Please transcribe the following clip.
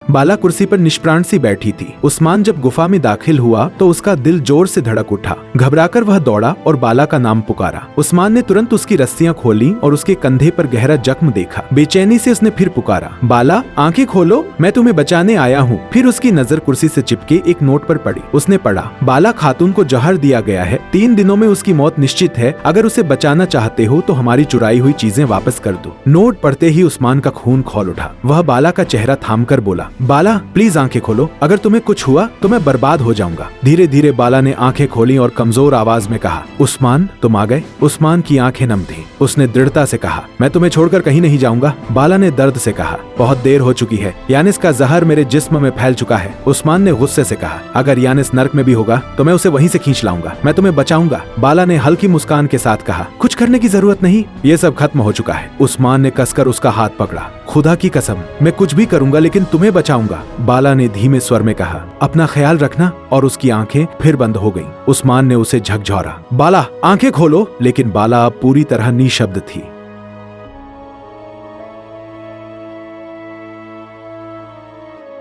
बाला कुर्सी पर निष्प्राण सी बैठी थी। उस्मान जब गुफा में दाखिल हुआ तो उसका दिल जोर से धड़क उठा। घबराकर वह दौड़ा और बाला का नाम पुकारा। उस्मान ने तुरंत उसकी रस्सियां खोली और उसके कंधे पर गहरा जख्म देखा। बेचैनी से उसने फिर पुकारा, बाला आंखें खोलो, मैं तुम्हें बचाने आया हूँ। फिर उसकी नजर कुर्सी से चिपके एक नोट पर पड़ी। उसने पढ़ा, बाला खातून को जहर दिया गया है, 3 दिनों में उसकी मौत निश्चित है। अगर उसे बचाना चाहते हो तो हमारी चुराई हुई चीजें वापस कर दो। नोट पढ़ते ही उस्मान का खून खौल उठा। वह बाला का चेहरा थाम कर बोला, बाला प्लीज आंखें खोलो, अगर तुम्हें कुछ हुआ तो मैं बर्बाद हो जाऊंगा। धीरे धीरे बाला ने आंखें खोली और कमजोर आवाज में कहा, उस्मान तुम आ गए। उस्मान की आंखें नम थीं। उसने दृढ़ता से कहा, मैं तुम्हें छोड़कर कहीं नहीं जाऊंगा। बाला ने दर्द से कहा, बहुत देर हो चुकी है, यानिस का जहर मेरे जिस्म में फैल चुका है। उस्मान ने गुस्से से कहा, अगर यानिस नर्क में भी होगा तो मैं उसे वहीं से खींच लाऊंगा, मैं तुम्हें बचाऊंगा। बाला ने हल्की मुस्कान के साथ कहा, कुछ करने की जरूरत नहीं, ये सब खत्म हो चुका है। उस्मान ने कसकर उसका हाथ पकड़ा, खुदा की कसम मैं कुछ भी करूंगा लेकिन तुम्हें बचाऊंगा। बाला ने धीमे स्वर में कहा, अपना ख्याल रखना। और उसकी आंखें फिर बंद हो गईं। उस्मान ने उसे झकझोरा, बाला आंखें खोलो। लेकिन बाला अब पूरी तरह निशब्द थी।